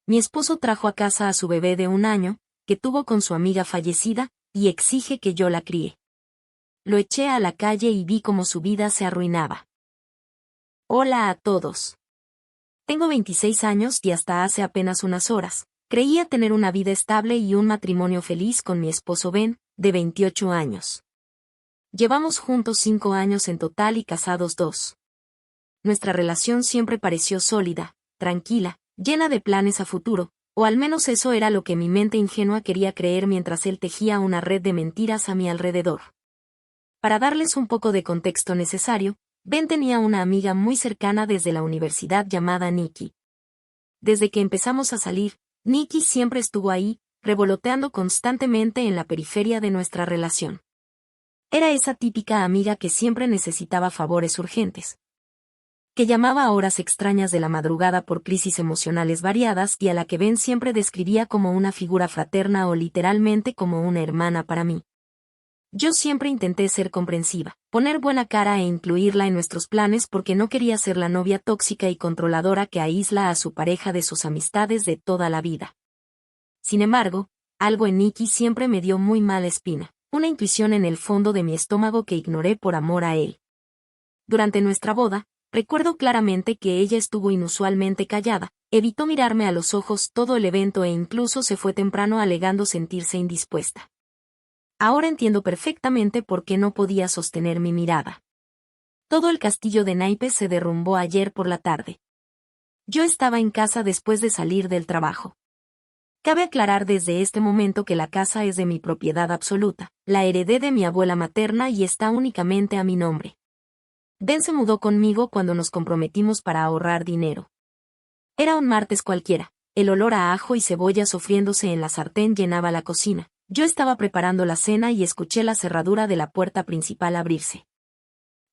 Mi esposo trajo a casa a su bebé de 1 año, que tuvo con su amiga fallecida, y exige que yo la críe. Lo eché a la calle y vi cómo su vida se arruinaba. Hola a todos. Tengo 26 años y hasta hace apenas unas horas, creía tener una vida estable y un matrimonio feliz con mi esposo Ben, de 28 años. Llevamos juntos 5 años en total y casados 2. Nuestra relación siempre pareció sólida, tranquila, llena de planes a futuro, o al menos eso era lo que mi mente ingenua quería creer mientras él tejía una red de mentiras a mi alrededor. Para darles un poco de contexto necesario, Ben tenía una amiga muy cercana desde la universidad llamada Nikki. Desde que empezamos a salir, Nikki siempre estuvo ahí, revoloteando constantemente en la periferia de nuestra relación. Era esa típica amiga que siempre necesitaba favores urgentes, que llamaba a horas extrañas de la madrugada por crisis emocionales variadas y a la que Ben siempre describía como una figura fraterna o literalmente como una hermana para mí. Yo siempre intenté ser comprensiva, poner buena cara e incluirla en nuestros planes porque no quería ser la novia tóxica y controladora que aísla a su pareja de sus amistades de toda la vida. Sin embargo, algo en Nikki siempre me dio muy mala espina, una intuición en el fondo de mi estómago que ignoré por amor a él. Durante nuestra boda, recuerdo claramente que ella estuvo inusualmente callada, evitó mirarme a los ojos todo el evento e incluso se fue temprano alegando sentirse indispuesta. Ahora entiendo perfectamente por qué no podía sostener mi mirada. Todo el castillo de naipes se derrumbó ayer por la tarde. Yo estaba en casa después de salir del trabajo. Cabe aclarar desde este momento que la casa es de mi propiedad absoluta, la heredé de mi abuela materna y está únicamente a mi nombre. Ben se mudó conmigo cuando nos comprometimos para ahorrar dinero. Era un martes cualquiera, el olor a ajo y cebolla sofriéndose en la sartén llenaba la cocina. Yo estaba preparando la cena y escuché la cerradura de la puerta principal abrirse.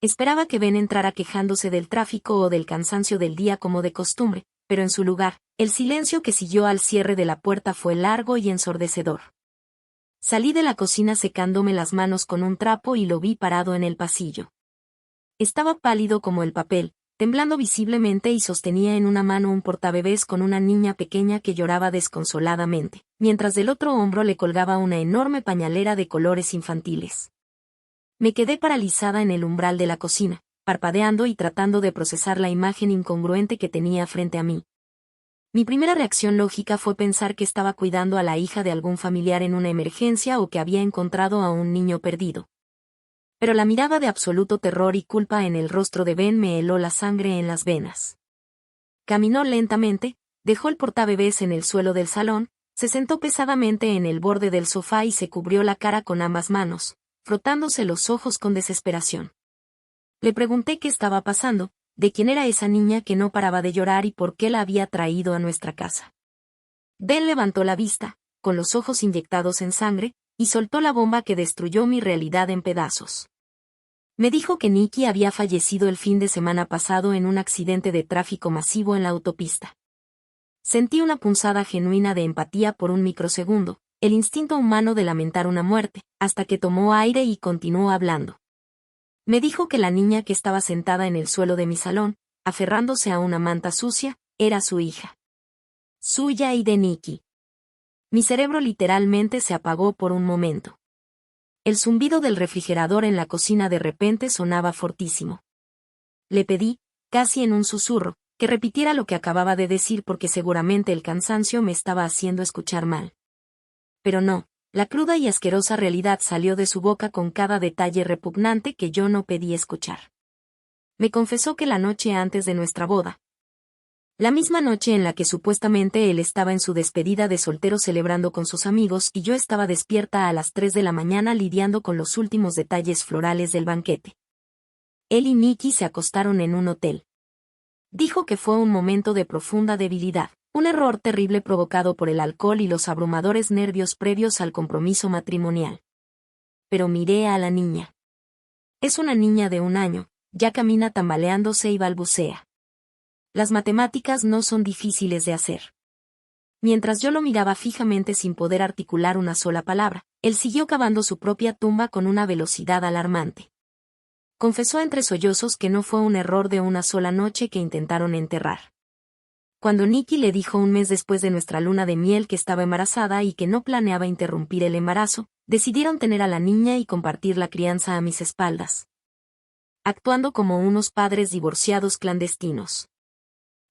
Esperaba que Ben entrara quejándose del tráfico o del cansancio del día como de costumbre, pero en su lugar, el silencio que siguió al cierre de la puerta fue largo y ensordecedor. Salí de la cocina secándome las manos con un trapo y lo vi parado en el pasillo. Estaba pálido como el papel, temblando visiblemente y sostenía en una mano un portabebés con una niña pequeña que lloraba desconsoladamente, mientras del otro hombro le colgaba una enorme pañalera de colores infantiles. Me quedé paralizada en el umbral de la cocina, parpadeando y tratando de procesar la imagen incongruente que tenía frente a mí. Mi primera reacción lógica fue pensar que estaba cuidando a la hija de algún familiar en una emergencia o que había encontrado a un niño perdido. Pero la mirada de absoluto terror y culpa en el rostro de Ben me heló la sangre en las venas. Caminó lentamente, dejó el portabebés en el suelo del salón, se sentó pesadamente en el borde del sofá y se cubrió la cara con ambas manos, frotándose los ojos con desesperación. Le pregunté qué estaba pasando, de quién era esa niña que no paraba de llorar y por qué la había traído a nuestra casa. Ben levantó la vista, con los ojos inyectados en sangre, y soltó la bomba que destruyó mi realidad en pedazos. Me dijo que Nikki había fallecido el fin de semana pasado en un accidente de tráfico masivo en la autopista. Sentí una punzada genuina de empatía por un microsegundo, el instinto humano de lamentar una muerte, hasta que tomó aire y continuó hablando. Me dijo que la niña que estaba sentada en el suelo de mi salón, aferrándose a una manta sucia, era su hija. Suya y de Nikki. Mi cerebro literalmente se apagó por un momento. El zumbido del refrigerador en la cocina de repente sonaba fortísimo. Le pedí, casi en un susurro, que repitiera lo que acababa de decir porque seguramente el cansancio me estaba haciendo escuchar mal. Pero no, la cruda y asquerosa realidad salió de su boca con cada detalle repugnante que yo no pedí escuchar. Me confesó que la noche antes de nuestra boda, la misma noche en la que supuestamente él estaba en su despedida de soltero celebrando con sus amigos y yo estaba despierta a las 3 de la mañana lidiando con los últimos detalles florales del banquete. Él y Nikki se acostaron en un hotel. Dijo que fue un momento de profunda debilidad, un error terrible provocado por el alcohol y los abrumadores nervios previos al compromiso matrimonial. Pero miré a la niña. Es una niña de 1 año, ya camina tambaleándose y balbucea. Las matemáticas no son difíciles de hacer. Mientras yo lo miraba fijamente sin poder articular una sola palabra, él siguió cavando su propia tumba con una velocidad alarmante. Confesó entre sollozos que no fue un error de una sola noche que intentaron enterrar. Cuando Nikki le dijo un mes después de nuestra luna de miel que estaba embarazada y que no planeaba interrumpir el embarazo, decidieron tener a la niña y compartir la crianza a mis espaldas, actuando como unos padres divorciados clandestinos.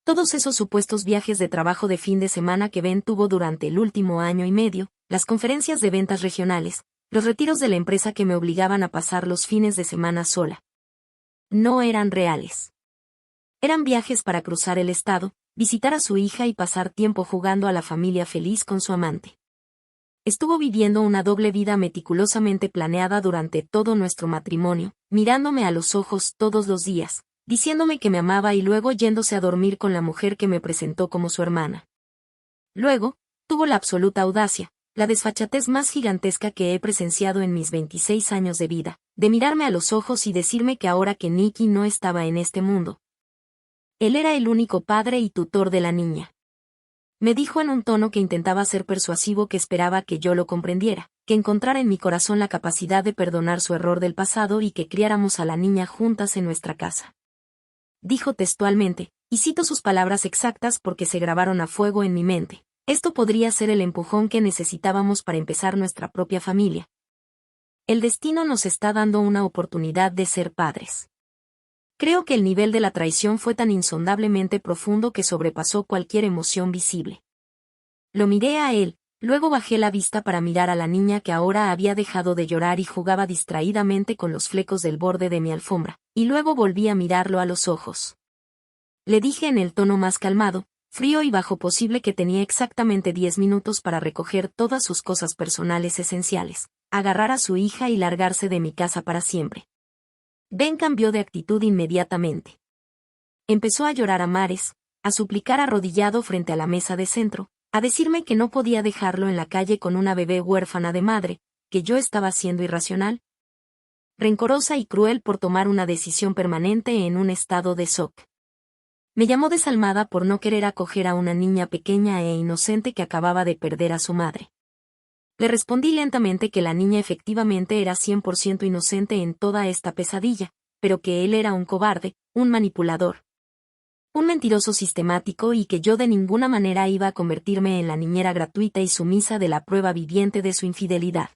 Todos esos supuestos viajes de trabajo de fin de semana que Ben tuvo durante el último año y medio, las conferencias de ventas regionales, los retiros de la empresa que me obligaban a pasar los fines de semana sola, no eran reales. Eran viajes para cruzar el estado, visitar a su hija y pasar tiempo jugando a la familia feliz con su amante. Estuvo viviendo una doble vida meticulosamente planeada durante todo nuestro matrimonio, mirándome a los ojos todos los días, diciéndome que me amaba y luego yéndose a dormir con la mujer que me presentó como su hermana. Luego, tuvo la absoluta audacia, la desfachatez más gigantesca que he presenciado en mis 26 años de vida, de mirarme a los ojos y decirme que ahora que Nikki no estaba en este mundo, él era el único padre y tutor de la niña. Me dijo en un tono que intentaba ser persuasivo que esperaba que yo lo comprendiera, que encontrara en mi corazón la capacidad de perdonar su error del pasado y que criáramos a la niña juntas en nuestra casa. Dijo textualmente, y cito sus palabras exactas porque se grabaron a fuego en mi mente: esto podría ser el empujón que necesitábamos para empezar nuestra propia familia. El destino nos está dando una oportunidad de ser padres. Creo que el nivel de la traición fue tan insondablemente profundo que sobrepasó cualquier emoción visible. Lo miré a él, luego bajé la vista para mirar a la niña que ahora había dejado de llorar y jugaba distraídamente con los flecos del borde de mi alfombra, y luego volví a mirarlo a los ojos. Le dije en el tono más calmado, frío y bajo posible que tenía exactamente 10 minutos para recoger todas sus cosas personales esenciales, agarrar a su hija y largarse de mi casa para siempre. Ben cambió de actitud inmediatamente. Empezó a llorar a mares, a suplicar arrodillado frente a la mesa de centro, a decirme que no podía dejarlo en la calle con una bebé huérfana de madre, que yo estaba siendo irracional, rencorosa y cruel por tomar una decisión permanente en un estado de shock. Me llamó desalmada por no querer acoger a una niña pequeña e inocente que acababa de perder a su madre. Le respondí lentamente que la niña efectivamente era 100% inocente en toda esta pesadilla, pero que él era un cobarde, un manipulador, un mentiroso sistemático y que yo de ninguna manera iba a convertirme en la niñera gratuita y sumisa de la prueba viviente de su infidelidad.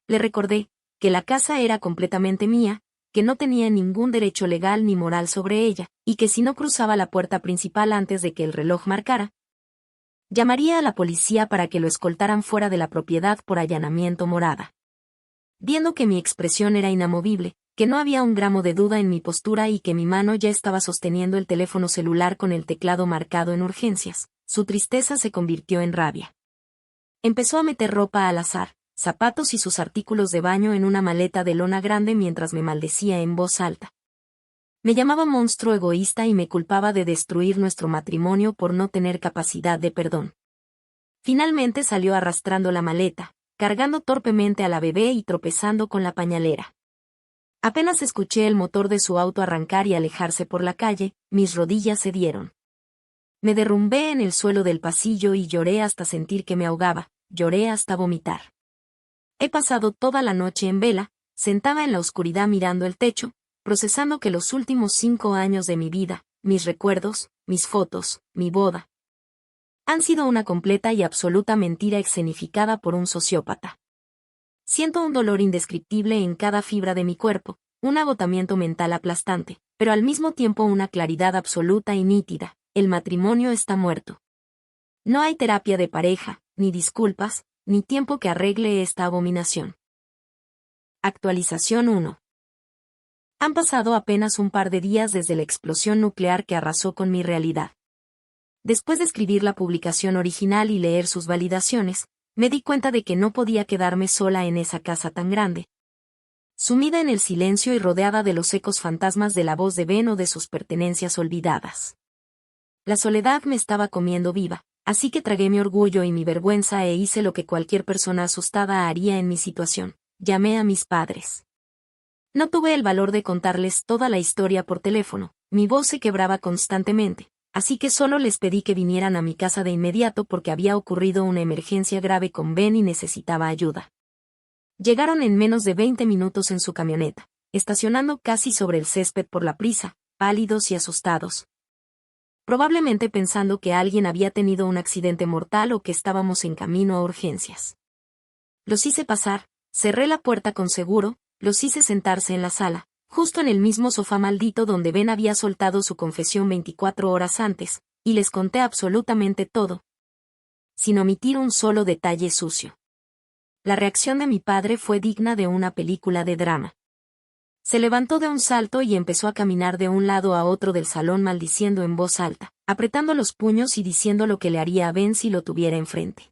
Le recordé que la casa era completamente mía, que no tenía ningún derecho legal ni moral sobre ella, y que si no cruzaba la puerta principal antes de que el reloj marcara, llamaría a la policía para que lo escoltaran fuera de la propiedad por allanamiento morada. Viendo que mi expresión era inamovible, que no había un gramo de duda en mi postura y que mi mano ya estaba sosteniendo el teléfono celular con el teclado marcado en urgencias, su tristeza se convirtió en rabia. Empezó a meter ropa al azar, zapatos y sus artículos de baño en una maleta de lona grande mientras me maldecía en voz alta. Me llamaba monstruo egoísta y me culpaba de destruir nuestro matrimonio por no tener capacidad de perdón. Finalmente salió arrastrando la maleta, cargando torpemente a la bebé y tropezando con la pañalera. Apenas escuché el motor de su auto arrancar y alejarse por la calle, mis rodillas cedieron. Me derrumbé en el suelo del pasillo y lloré hasta sentir que me ahogaba, lloré hasta vomitar. He pasado toda la noche en vela, sentada en la oscuridad mirando el techo, procesando que los últimos 5 años de mi vida, mis recuerdos, mis fotos, mi boda, han sido una completa y absoluta mentira escenificada por un sociópata. Siento un dolor indescriptible en cada fibra de mi cuerpo, un agotamiento mental aplastante, pero al mismo tiempo una claridad absoluta y nítida: el matrimonio está muerto. No hay terapia de pareja, ni disculpas, ni tiempo que arregle esta abominación. Actualización 1. Han pasado apenas un par de días desde la explosión nuclear que arrasó con mi realidad. Después de escribir la publicación original y leer sus validaciones, me di cuenta de que no podía quedarme sola en esa casa tan grande, sumida en el silencio y rodeada de los ecos fantasmas de la voz de Ben o de sus pertenencias olvidadas. La soledad me estaba comiendo viva, así que tragué mi orgullo y mi vergüenza e hice lo que cualquier persona asustada haría en mi situación: llamé a mis padres. No tuve el valor de contarles toda la historia por teléfono, mi voz se quebraba constantemente, así que solo les pedí que vinieran a mi casa de inmediato porque había ocurrido una emergencia grave con Ben y necesitaba ayuda. Llegaron en menos de 20 minutos en su camioneta, estacionando casi sobre el césped por la prisa, pálidos y asustados. probablemente pensando que alguien había tenido un accidente mortal o que estábamos en camino a urgencias. Los hice pasar, cerré la puerta con seguro, los hice sentarse en la sala, justo en el mismo sofá maldito donde Ben había soltado su confesión 24 horas antes, y les conté absolutamente todo, sin omitir un solo detalle sucio. La reacción de mi padre fue digna de una película de drama. Se levantó de un salto y empezó a caminar de un lado a otro del salón maldiciendo en voz alta, apretando los puños y diciendo lo que le haría a Ben si lo tuviera enfrente.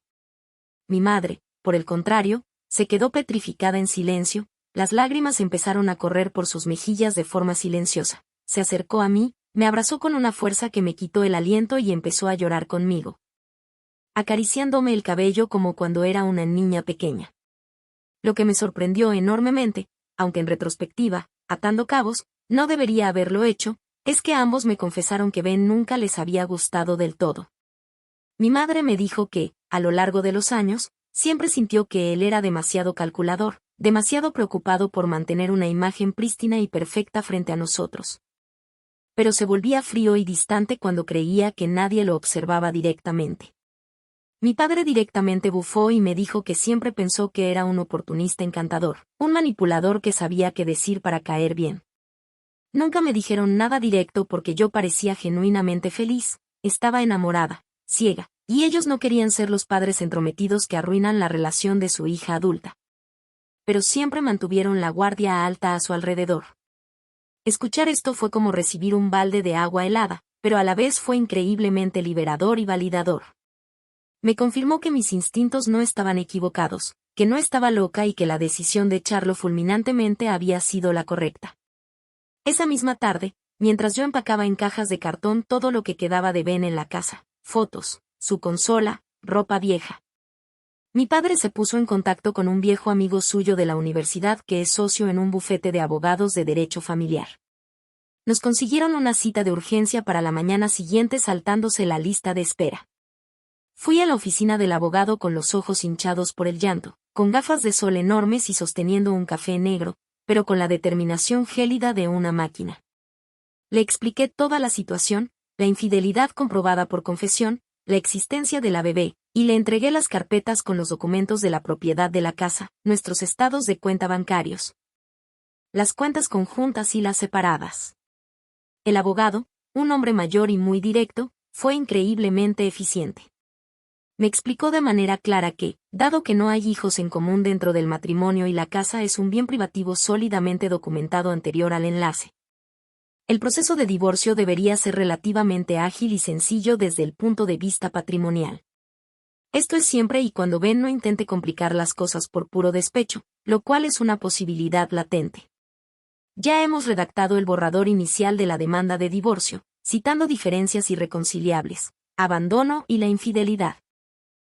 Mi madre, por el contrario, se quedó petrificada en silencio, las lágrimas empezaron a correr por sus mejillas de forma silenciosa. Se acercó a mí, me abrazó con una fuerza que me quitó el aliento y empezó a llorar conmigo, acariciándome el cabello como cuando era una niña pequeña. Lo que me sorprendió enormemente, aunque en retrospectiva, atando cabos, no debería haberlo hecho, es que ambos me confesaron que Ben nunca les había gustado del todo. Mi madre me dijo que, a lo largo de los años, siempre sintió que él era demasiado calculador, demasiado preocupado por mantener una imagen prístina y perfecta frente a nosotros. Pero se volvía frío y distante cuando creía que nadie lo observaba directamente. Mi padre directamente bufó y me dijo que siempre pensó que era un oportunista encantador, un manipulador que sabía qué decir para caer bien. Nunca me dijeron nada directo porque yo parecía genuinamente feliz, estaba enamorada, ciega, y ellos no querían ser los padres entrometidos que arruinan la relación de su hija adulta. Pero siempre mantuvieron la guardia alta a su alrededor. Escuchar esto fue como recibir un balde de agua helada, pero a la vez fue increíblemente liberador y validador. Me confirmó que mis instintos no estaban equivocados, que no estaba loca y que la decisión de echarlo fulminantemente había sido la correcta. Esa misma tarde, mientras yo empacaba en cajas de cartón todo lo que quedaba de Ben en la casa, fotos, su consola, ropa vieja, mi padre se puso en contacto con un viejo amigo suyo de la universidad que es socio en un bufete de abogados de derecho familiar. Nos consiguieron una cita de urgencia para la mañana siguiente saltándose la lista de espera. Fui a la oficina del abogado con los ojos hinchados por el llanto, con gafas de sol enormes y sosteniendo un café negro, pero con la determinación gélida de una máquina. Le expliqué toda la situación, la infidelidad comprobada por confesión, la existencia de la bebé, y le entregué las carpetas con los documentos de la propiedad de la casa, nuestros estados de cuenta bancarios, las cuentas conjuntas y las separadas. El abogado, un hombre mayor y muy directo, fue increíblemente eficiente. Me explicó de manera clara que, dado que no hay hijos en común dentro del matrimonio y la casa es un bien privativo sólidamente documentado anterior al enlace, el proceso de divorcio debería ser relativamente ágil y sencillo desde el punto de vista patrimonial. Esto es siempre y cuando Ben no intente complicar las cosas por puro despecho, lo cual es una posibilidad latente. Ya hemos redactado el borrador inicial de la demanda de divorcio, citando diferencias irreconciliables, abandono y la infidelidad.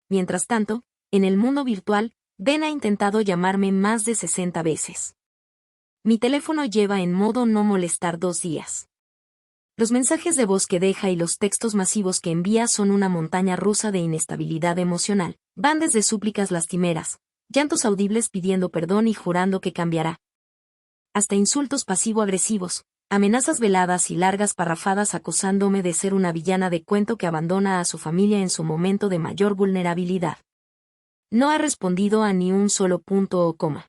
Mientras tanto, en el mundo virtual, Ben ha intentado llamarme más de 60 veces. Mi teléfono lleva en modo no molestar 2 días. Los mensajes de voz que deja y los textos masivos que envía son una montaña rusa de inestabilidad emocional, van desde súplicas lastimeras, llantos audibles pidiendo perdón y jurando que cambiará, hasta insultos pasivo-agresivos, amenazas veladas y largas parrafadas acusándome de ser una villana de cuento que abandona a su familia en su momento de mayor vulnerabilidad. No ha respondido a ni un solo punto o coma.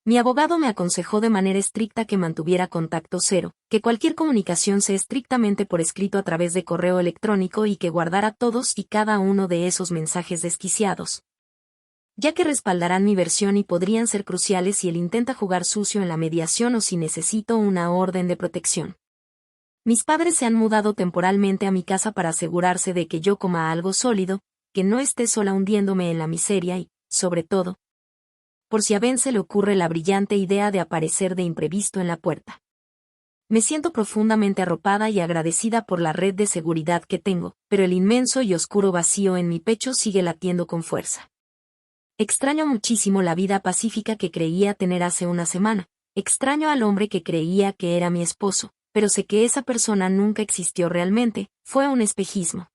Mi abogado me aconsejó de manera estricta que mantuviera contacto cero, que cualquier comunicación sea estrictamente por escrito a través de correo electrónico y que guardara todos y cada uno de esos mensajes desquiciados, ya que respaldarán mi versión y podrían ser cruciales si él intenta jugar sucio en la mediación o si necesito una orden de protección. Mis padres se han mudado temporalmente a mi casa para asegurarse de que yo coma algo sólido, que no esté sola hundiéndome en la miseria y, sobre todo, por si a Ben se le ocurre la brillante idea de aparecer de imprevisto en la puerta. Me siento profundamente arropada y agradecida por la red de seguridad que tengo, pero el inmenso y oscuro vacío en mi pecho sigue latiendo con fuerza. Extraño muchísimo la vida pacífica que creía tener hace una semana, extraño al hombre que creía que era mi esposo, pero sé que esa persona nunca existió realmente, fue un espejismo.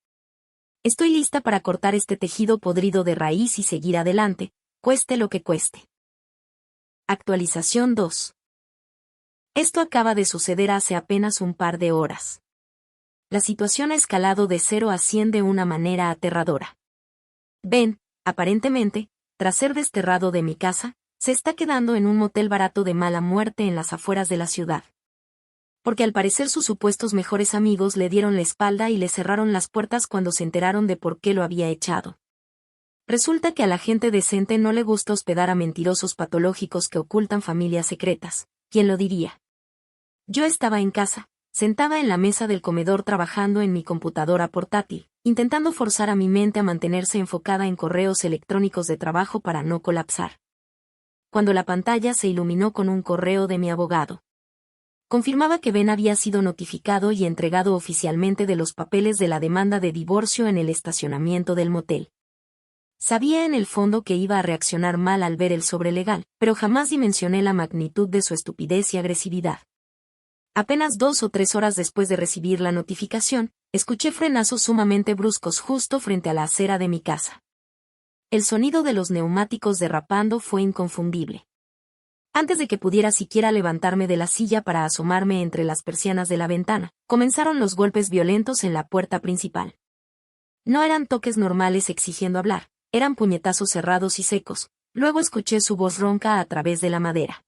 Estoy lista para cortar este tejido podrido de raíz y seguir adelante, cueste lo que cueste. Actualización 2. Esto acaba de suceder hace apenas un par de horas. La situación ha escalado de 0 a 100 de una manera aterradora. Ben, aparentemente, tras ser desterrado de mi casa, se está quedando en un motel barato de mala muerte en las afueras de la ciudad. Porque al parecer sus supuestos mejores amigos le dieron la espalda y le cerraron las puertas cuando se enteraron de por qué lo había echado. Resulta que a la gente decente no le gusta hospedar a mentirosos patológicos que ocultan familias secretas. ¿Quién lo diría? Yo estaba en casa, sentada en la mesa del comedor trabajando en mi computadora portátil, intentando forzar a mi mente a mantenerse enfocada en correos electrónicos de trabajo para no colapsar. Cuando la pantalla se iluminó con un correo de mi abogado. Confirmaba que Ben había sido notificado y entregado oficialmente de los papeles de la demanda de divorcio en el estacionamiento del motel. Sabía en el fondo que iba a reaccionar mal al ver el sobre legal, pero jamás dimensioné la magnitud de su estupidez y agresividad. Apenas 2 o 3 horas después de recibir la notificación, escuché frenazos sumamente bruscos justo frente a la acera de mi casa. El sonido de los neumáticos derrapando fue inconfundible. Antes de que pudiera siquiera levantarme de la silla para asomarme entre las persianas de la ventana, comenzaron los golpes violentos en la puerta principal. No eran toques normales exigiendo hablar, eran puñetazos cerrados y secos. Luego escuché su voz ronca a través de la madera.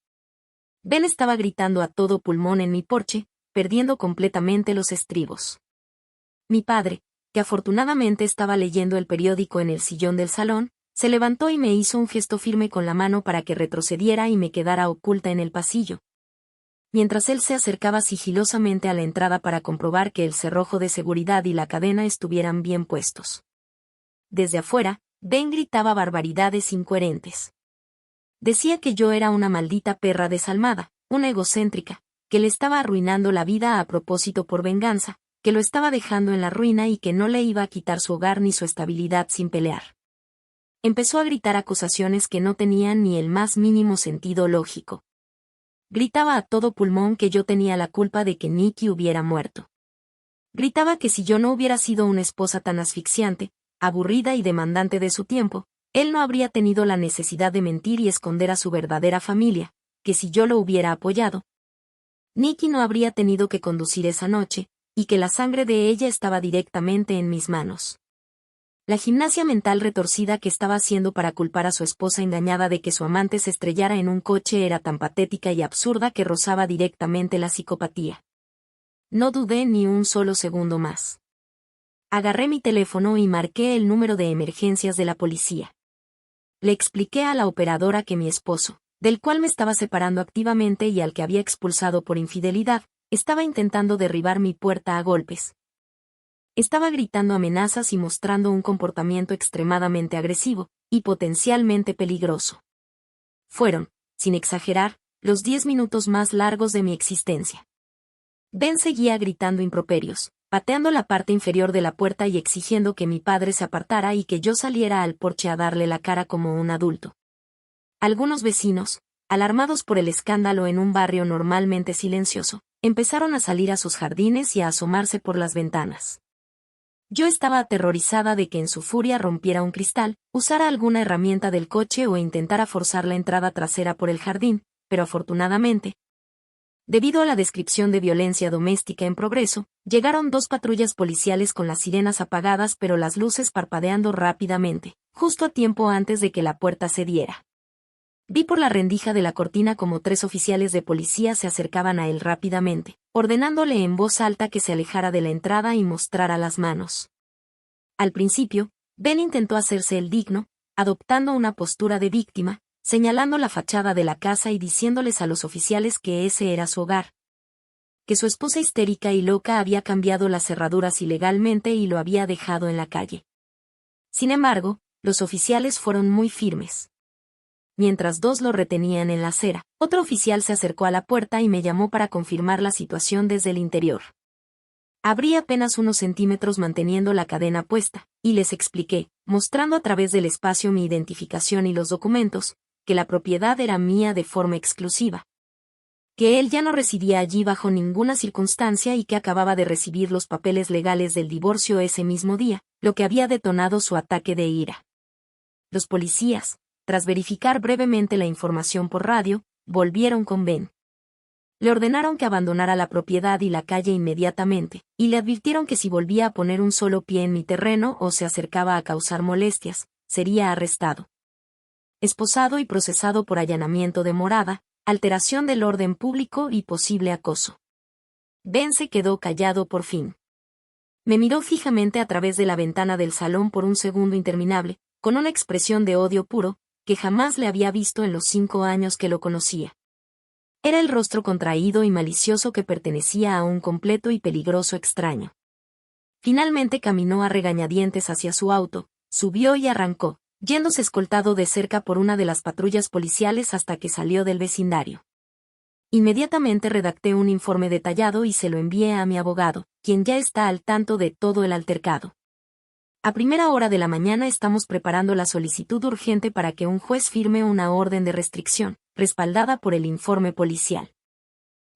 Ben estaba gritando a todo pulmón en mi porche, perdiendo completamente los estribos. Mi padre, que afortunadamente estaba leyendo el periódico en el sillón del salón, se levantó y me hizo un gesto firme con la mano para que retrocediera y me quedara oculta en el pasillo. Mientras él se acercaba sigilosamente a la entrada para comprobar que el cerrojo de seguridad y la cadena estuvieran bien puestos. Desde afuera, Ben gritaba barbaridades incoherentes. Decía que yo era una maldita perra desalmada, una egocéntrica, que le estaba arruinando la vida a propósito por venganza, que lo estaba dejando en la ruina y que no le iba a quitar su hogar ni su estabilidad sin pelear. Empezó a gritar acusaciones que no tenían ni el más mínimo sentido lógico. Gritaba a todo pulmón que yo tenía la culpa de que Nicky hubiera muerto. Gritaba que si yo no hubiera sido una esposa tan asfixiante, aburrida y demandante de su tiempo, él no habría tenido la necesidad de mentir y esconder a su verdadera familia, que si yo lo hubiera apoyado, Nicky no habría tenido que conducir esa noche, y que la sangre de ella estaba directamente en mis manos. La gimnasia mental retorcida que estaba haciendo para culpar a su esposa engañada de que su amante se estrellara en un coche era tan patética y absurda que rozaba directamente la psicopatía. No dudé ni un solo segundo más. Agarré mi teléfono y marqué el número de emergencias de la policía. Le expliqué a la operadora que mi esposo, del cual me estaba separando activamente y al que había expulsado por infidelidad, estaba intentando derribar mi puerta a golpes. Estaba gritando amenazas y mostrando un comportamiento extremadamente agresivo, y potencialmente peligroso. Fueron, sin exagerar, los 10 minutos más largos de mi existencia. Ben seguía gritando improperios, pateando la parte inferior de la puerta y exigiendo que mi padre se apartara y que yo saliera al porche a darle la cara como un adulto. Algunos vecinos, alarmados por el escándalo en un barrio normalmente silencioso, empezaron a salir a sus jardines y a asomarse por las ventanas. Yo estaba aterrorizada de que en su furia rompiera un cristal, usara alguna herramienta del coche o intentara forzar la entrada trasera por el jardín, pero afortunadamente, debido a la descripción de violencia doméstica en progreso, llegaron 2 patrullas policiales con las sirenas apagadas pero las luces parpadeando rápidamente, justo a tiempo antes de que la puerta cediera. Vi por la rendija de la cortina como 3 oficiales de policía se acercaban a él rápidamente, ordenándole en voz alta que se alejara de la entrada y mostrara las manos. Al principio, Ben intentó hacerse el digno, adoptando una postura de víctima, señalando la fachada de la casa y diciéndoles a los oficiales que ese era su hogar. Que su esposa histérica y loca había cambiado las cerraduras ilegalmente y lo había dejado en la calle. Sin embargo, los oficiales fueron muy firmes. Mientras 2 lo retenían en la acera, otro oficial se acercó a la puerta y me llamó para confirmar la situación desde el interior. Abrí apenas unos centímetros manteniendo la cadena puesta, y les expliqué, mostrando a través del espacio mi identificación y los documentos, que la propiedad era mía de forma exclusiva. Que él ya no residía allí bajo ninguna circunstancia y que acababa de recibir los papeles legales del divorcio ese mismo día, lo que había detonado su ataque de ira. Los policías, tras verificar brevemente la información por radio, volvieron con Ben. Le ordenaron que abandonara la propiedad y la calle inmediatamente, y le advirtieron que si volvía a poner un solo pie en mi terreno o se acercaba a causar molestias, sería arrestado, esposado y procesado por allanamiento de morada, alteración del orden público y posible acoso. Ben se quedó callado por fin. Me miró fijamente a través de la ventana del salón por un segundo interminable, con una expresión de odio puro, que jamás le había visto en los 5 años que lo conocía. Era el rostro contraído y malicioso que pertenecía a un completo y peligroso extraño. Finalmente caminó a regañadientes hacia su auto, subió y arrancó, yéndose escoltado de cerca por una de las patrullas policiales hasta que salió del vecindario. Inmediatamente redacté un informe detallado y se lo envié a mi abogado, quien ya está al tanto de todo el altercado. A primera hora de la mañana estamos preparando la solicitud urgente para que un juez firme una orden de restricción, respaldada por el informe policial.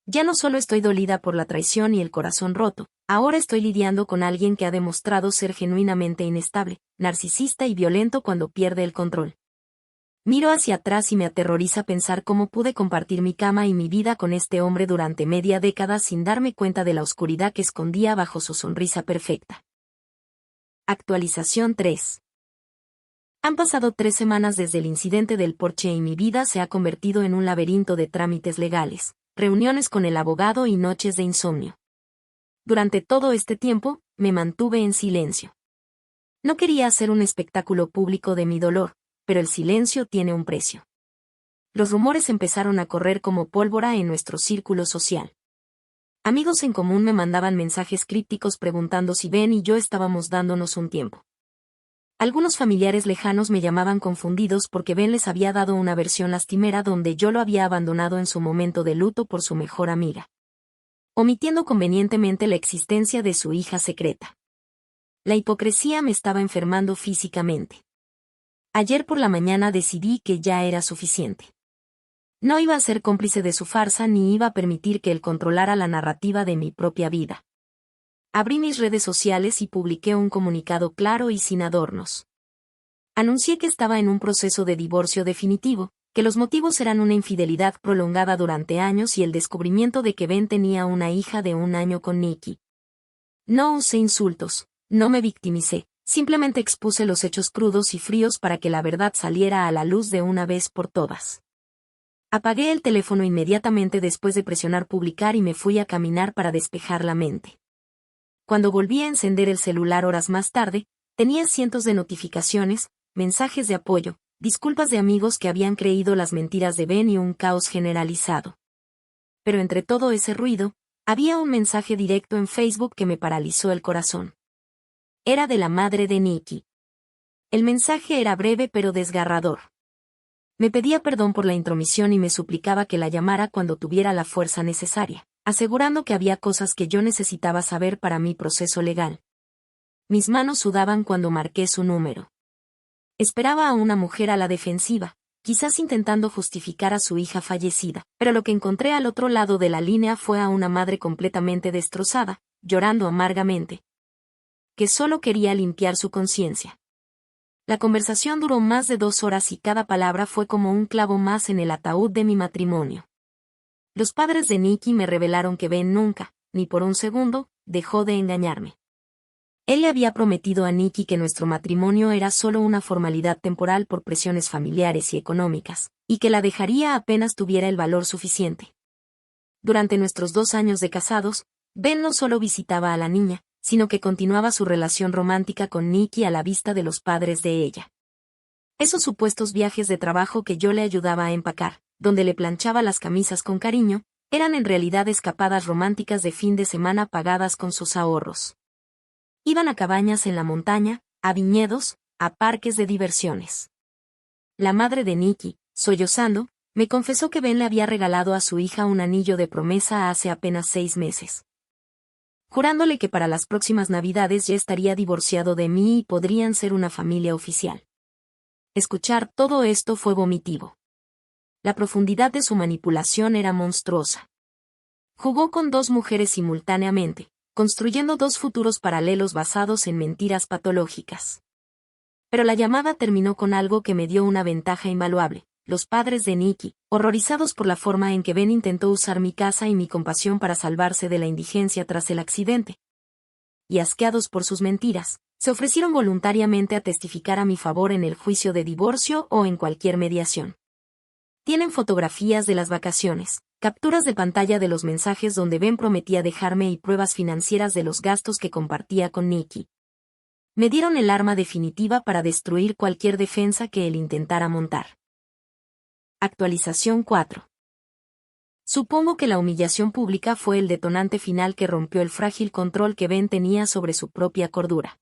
Ya no solo estoy dolida por la traición y el corazón roto, ahora estoy lidiando con alguien que ha demostrado ser genuinamente inestable, narcisista y violento cuando pierde el control. Miro hacia atrás y me aterroriza pensar cómo pude compartir mi cama y mi vida con este hombre durante media década sin darme cuenta de la oscuridad que escondía bajo su sonrisa perfecta. Actualización 3. Han pasado 3 semanas desde el incidente del Porsche y mi vida se ha convertido en un laberinto de trámites legales, reuniones con el abogado y noches de insomnio. Durante todo este tiempo, me mantuve en silencio. No quería hacer un espectáculo público de mi dolor, pero el silencio tiene un precio. Los rumores empezaron a correr como pólvora en nuestro círculo social. Amigos en común me mandaban mensajes crípticos preguntando si Ben y yo estábamos dándonos un tiempo. Algunos familiares lejanos me llamaban confundidos porque Ben les había dado una versión lastimera donde yo lo había abandonado en su momento de luto por su mejor amiga, omitiendo convenientemente la existencia de su hija secreta. La hipocresía me estaba enfermando físicamente. Ayer por la mañana decidí que ya era suficiente. No iba a ser cómplice de su farsa ni iba a permitir que él controlara la narrativa de mi propia vida. Abrí mis redes sociales y publiqué un comunicado claro y sin adornos. Anuncié que estaba en un proceso de divorcio definitivo, que los motivos eran una infidelidad prolongada durante años y el descubrimiento de que Ben tenía una hija de 1 año con Nikki. No usé insultos, no me victimicé, simplemente expuse los hechos crudos y fríos para que la verdad saliera a la luz de una vez por todas. Apagué el teléfono inmediatamente después de presionar publicar y me fui a caminar para despejar la mente. Cuando volví a encender el celular horas más tarde, tenía cientos de notificaciones, mensajes de apoyo, disculpas de amigos que habían creído las mentiras de Ben y un caos generalizado. Pero entre todo ese ruido, había un mensaje directo en Facebook que me paralizó el corazón. Era de la madre de Nikki. El mensaje era breve pero desgarrador. Me pedía perdón por la intromisión y me suplicaba que la llamara cuando tuviera la fuerza necesaria, asegurando que había cosas que yo necesitaba saber para mi proceso legal. Mis manos sudaban cuando marqué su número. Esperaba a una mujer a la defensiva, quizás intentando justificar a su hija fallecida, pero lo que encontré al otro lado de la línea fue a una madre completamente destrozada, llorando amargamente, que solo quería limpiar su conciencia. La conversación duró más de 2 horas y cada palabra fue como un clavo más en el ataúd de mi matrimonio. Los padres de Nikki me revelaron que Ben nunca, ni por un segundo, dejó de engañarme. Él le había prometido a Nikki que nuestro matrimonio era solo una formalidad temporal por presiones familiares y económicas, y que la dejaría apenas tuviera el valor suficiente. Durante nuestros 2 años de casados, Ben no solo visitaba a la niña, sino que continuaba su relación romántica con Nikki a la vista de los padres de ella. Esos supuestos viajes de trabajo que yo le ayudaba a empacar, donde le planchaba las camisas con cariño, eran en realidad escapadas románticas de fin de semana pagadas con sus ahorros. Iban a cabañas en la montaña, a viñedos, a parques de diversiones. La madre de Nikki, sollozando, me confesó que Ben le había regalado a su hija un anillo de promesa hace apenas 6 meses. Jurándole que para las próximas Navidades ya estaría divorciado de mí y podrían ser una familia oficial. Escuchar todo esto fue vomitivo. La profundidad de su manipulación era monstruosa. Jugó con 2 mujeres simultáneamente, construyendo 2 futuros paralelos basados en mentiras patológicas. Pero la llamada terminó con algo que me dio una ventaja invaluable. los padres de Nikki, horrorizados por la forma en que Ben intentó usar mi casa y mi compasión para salvarse de la indigencia tras el accidente, y asqueados por sus mentiras, se ofrecieron voluntariamente a testificar a mi favor en el juicio de divorcio o en cualquier mediación. Tienen fotografías de las vacaciones, capturas de pantalla de los mensajes donde Ben prometía dejarme y pruebas financieras de los gastos que compartía con Nikki. Me dieron el arma definitiva para destruir cualquier defensa que él intentara montar. Actualización 4. Supongo que la humillación pública fue el detonante final que rompió el frágil control que Ben tenía sobre su propia cordura.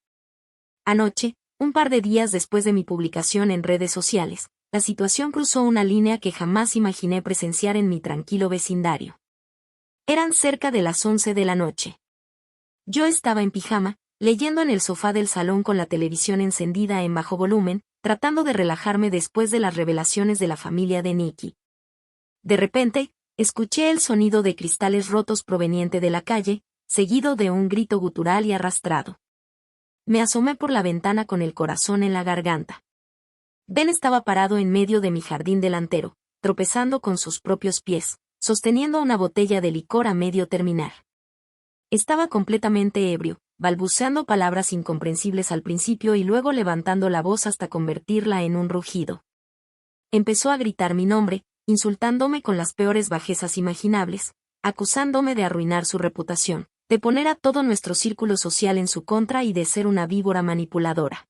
Anoche, un par de días después de mi publicación en redes sociales, la situación cruzó una línea que jamás imaginé presenciar en mi tranquilo vecindario. Eran cerca de las 11 de la noche. Yo estaba en pijama, leyendo en el sofá del salón con la televisión encendida en bajo volumen, tratando de relajarme después de las revelaciones de la familia de Nikki. De repente, escuché el sonido de cristales rotos proveniente de la calle, seguido de un grito gutural y arrastrado. Me asomé por la ventana con el corazón en la garganta. Ben estaba parado en medio de mi jardín delantero, tropezando con sus propios pies, sosteniendo una botella de licor a medio terminar. Estaba completamente ebrio, balbuceando palabras incomprensibles al principio y luego levantando la voz hasta convertirla en un rugido. Empezó a gritar mi nombre, insultándome con las peores bajezas imaginables, acusándome de arruinar su reputación, de poner a todo nuestro círculo social en su contra y de ser una víbora manipuladora.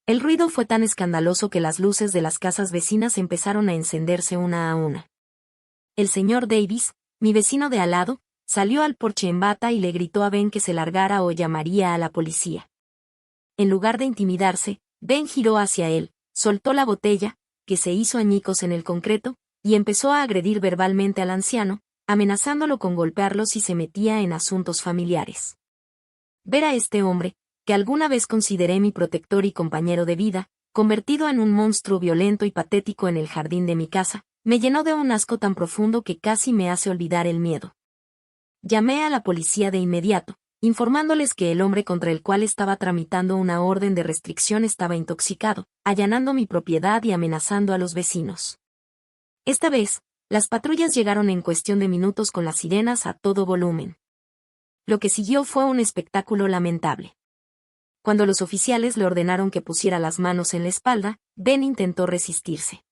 El ruido fue tan escandaloso que las luces de las casas vecinas empezaron a encenderse una a una. El señor Davis, mi vecino de al lado, salió al porche en bata y le gritó a Ben que se largara o llamaría a la policía. En lugar de intimidarse, Ben giró hacia él, soltó la botella, que se hizo añicos en el concreto, y empezó a agredir verbalmente al anciano, amenazándolo con golpearlo si se metía en asuntos familiares. Ver a este hombre, que alguna vez consideré mi protector y compañero de vida, convertido en un monstruo violento y patético en el jardín de mi casa, me llenó de un asco tan profundo que casi me hace olvidar el miedo. Llamé a la policía de inmediato, informándoles que el hombre contra el cual estaba tramitando una orden de restricción estaba intoxicado, allanando mi propiedad y amenazando a los vecinos. Esta vez, las patrullas llegaron en cuestión de minutos con las sirenas a todo volumen. Lo que siguió fue un espectáculo lamentable. Cuando los oficiales le ordenaron que pusiera las manos en la espalda, Ben intentó resistirse.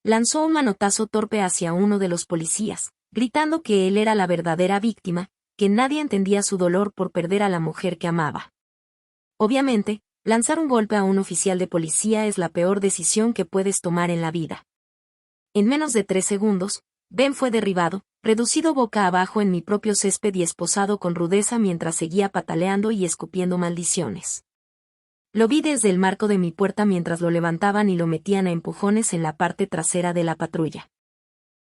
Lanzó un manotazo torpe hacia uno de los policías, gritando que él era la verdadera víctima, que nadie entendía su dolor por perder a la mujer que amaba. Obviamente, lanzar un golpe a un oficial de policía es la peor decisión que puedes tomar en la vida. En menos de 3 segundos, Ben fue derribado, reducido boca abajo en mi propio césped y esposado con rudeza mientras seguía pataleando y escupiendo maldiciones. Lo vi desde el marco de mi puerta mientras lo levantaban y lo metían a empujones en la parte trasera de la patrulla.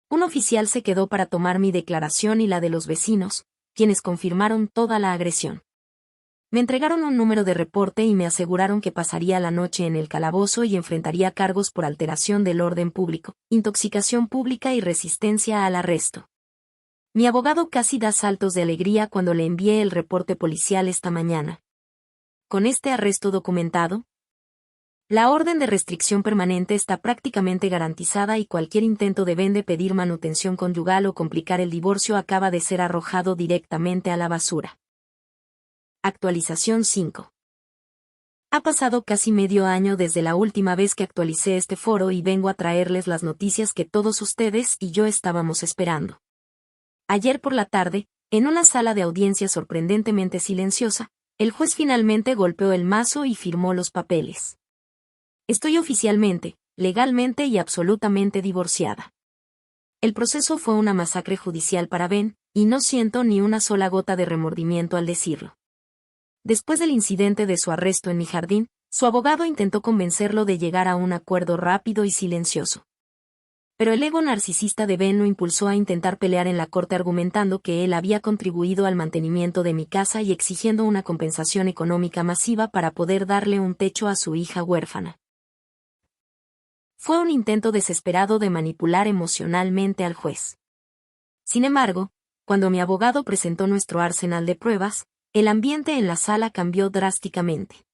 Un oficial se quedó para tomar mi declaración y la de los vecinos, quienes confirmaron toda la agresión. Me entregaron un número de reporte y me aseguraron que pasaría la noche en el calabozo y enfrentaría cargos por alteración del orden público, intoxicación pública y resistencia al arresto. Mi abogado casi da saltos de alegría cuando le envié el reporte policial esta mañana. Con este arresto documentado, la orden de restricción permanente está prácticamente garantizada y cualquier intento de Ben de pedir manutención conyugal o complicar el divorcio acaba de ser arrojado directamente a la basura. Actualización 5. Ha pasado casi medio año desde la última vez que actualicé este foro y vengo a traerles las noticias que todos ustedes y yo estábamos esperando. Ayer por la tarde, en una sala de audiencia sorprendentemente silenciosa, el juez finalmente golpeó el mazo y firmó los papeles. Estoy oficialmente, legalmente y absolutamente divorciada. El proceso fue una masacre judicial para Ben, y no siento ni una sola gota de remordimiento al decirlo. Después del incidente de su arresto en mi jardín, su abogado intentó convencerlo de llegar a un acuerdo rápido y silencioso. Pero el ego narcisista de Ben lo impulsó a intentar pelear en la corte argumentando que él había contribuido al mantenimiento de mi casa y exigiendo una compensación económica masiva para poder darle un techo a su hija huérfana. Fue un intento desesperado de manipular emocionalmente al juez. Sin embargo, cuando mi abogado presentó nuestro arsenal de pruebas, el ambiente en la sala cambió drásticamente.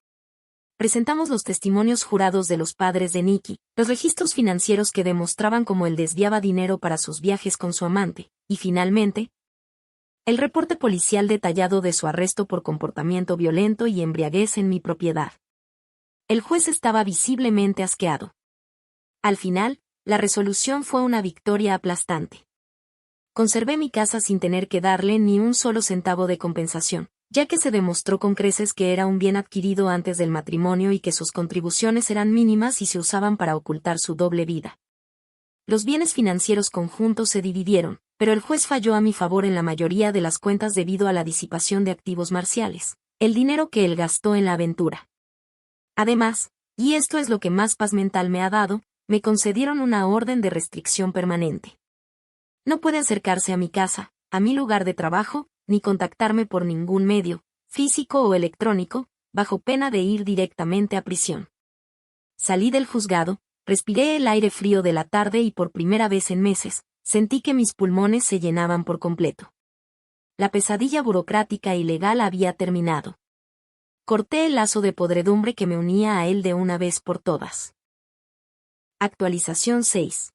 Presentamos los testimonios jurados de los padres de Nikki, los registros financieros que demostraban cómo él desviaba dinero para sus viajes con su amante, y finalmente, el reporte policial detallado de su arresto por comportamiento violento y embriaguez en mi propiedad. El juez estaba visiblemente asqueado. Al final, la resolución fue una victoria aplastante. Conservé mi casa sin tener que darle ni un solo centavo de compensación, ya que se demostró con creces que era un bien adquirido antes del matrimonio y que sus contribuciones eran mínimas y se usaban para ocultar su doble vida. Los bienes financieros conjuntos se dividieron, pero el juez falló a mi favor en la mayoría de las cuentas debido a la disipación de activos marciales, el dinero que él gastó en la aventura. Además, y esto es lo que más paz mental me ha dado, me concedieron una orden de restricción permanente. No puede acercarse a mi casa, a mi lugar de trabajo, ni contactarme por ningún medio, físico o electrónico, bajo pena de ir directamente a prisión. Salí del juzgado, respiré el aire frío de la tarde y por primera vez en meses, sentí que mis pulmones se llenaban por completo. La pesadilla burocrática y legal había terminado. Corté el lazo de podredumbre que me unía a él de una vez por todas. Actualización 6.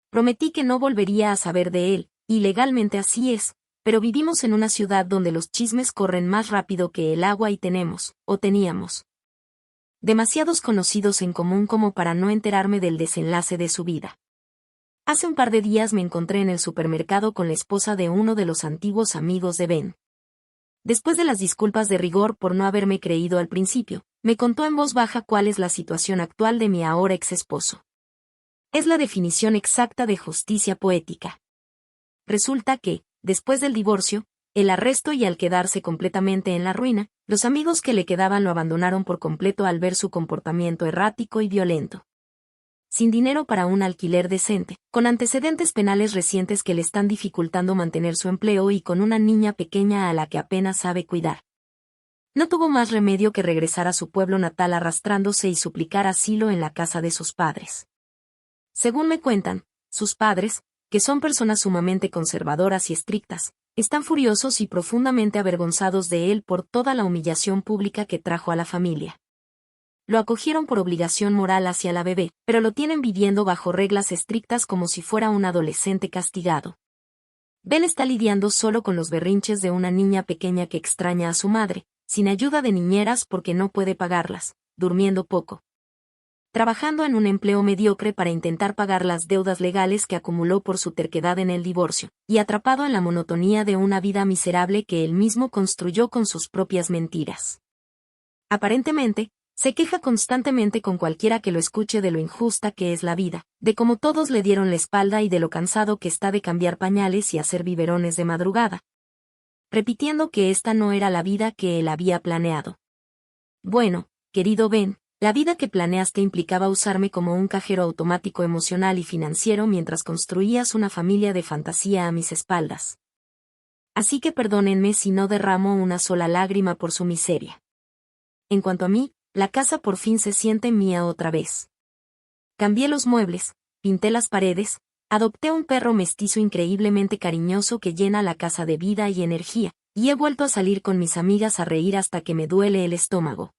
Prometí que no volvería a saber de él, y legalmente así es, pero vivimos en una ciudad donde los chismes corren más rápido que el agua y tenemos, o teníamos, demasiados conocidos en común como para no enterarme del desenlace de su vida. Hace un par de días me encontré en el supermercado con la esposa de uno de los antiguos amigos de Ben. Después de las disculpas de rigor por no haberme creído al principio, me contó en voz baja cuál es la situación actual de mi ahora ex esposo. Es la definición exacta de justicia poética. Resulta que, después del divorcio, el arresto y al quedarse completamente en la ruina, los amigos que le quedaban lo abandonaron por completo al ver su comportamiento errático y violento. Sin dinero para un alquiler decente, con antecedentes penales recientes que le están dificultando mantener su empleo y con una niña pequeña a la que apenas sabe cuidar. No tuvo más remedio que regresar a su pueblo natal arrastrándose y suplicar asilo en la casa de sus padres. Según me cuentan, sus padres, que son personas sumamente conservadoras y estrictas, están furiosos y profundamente avergonzados de él por toda la humillación pública que trajo a la familia. Lo acogieron por obligación moral hacia la bebé, pero lo tienen viviendo bajo reglas estrictas como si fuera un adolescente castigado. Ben está lidiando solo con los berrinches de una niña pequeña que extraña a su madre, sin ayuda de niñeras porque no puede pagarlas, durmiendo poco, trabajando en un empleo mediocre para intentar pagar las deudas legales que acumuló por su terquedad en el divorcio, y atrapado en la monotonía de una vida miserable que él mismo construyó con sus propias mentiras. Aparentemente, se queja constantemente con cualquiera que lo escuche de lo injusta que es la vida, de cómo todos le dieron la espalda y de lo cansado que está de cambiar pañales y hacer biberones de madrugada, repitiendo que esta no era la vida que él había planeado. Bueno, querido Ben, la vida que planeaste implicaba usarme como un cajero automático emocional y financiero mientras construías una familia de fantasía a mis espaldas. Así que perdónenme si no derramo una sola lágrima por su miseria. En cuanto a mí, la casa por fin se siente mía otra vez. Cambié los muebles, pinté las paredes, adopté un perro mestizo increíblemente cariñoso que llena la casa de vida y energía, y he vuelto a salir con mis amigas a reír hasta que me duele el estómago.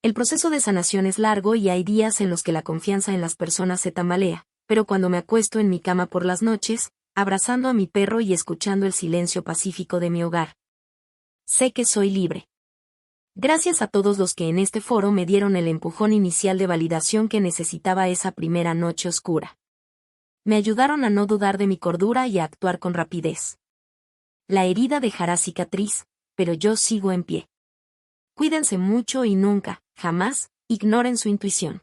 El proceso de sanación es largo y hay días en los que la confianza en las personas se tambalea, pero cuando me acuesto en mi cama por las noches, abrazando a mi perro y escuchando el silencio pacífico de mi hogar, sé que soy libre. Gracias a todos los que en este foro me dieron el empujón inicial de validación que necesitaba esa primera noche oscura. Me ayudaron a no dudar de mi cordura y a actuar con rapidez. La herida dejará cicatriz, pero yo sigo en pie. Cuídense mucho y nunca, jamás, ignoren su intuición.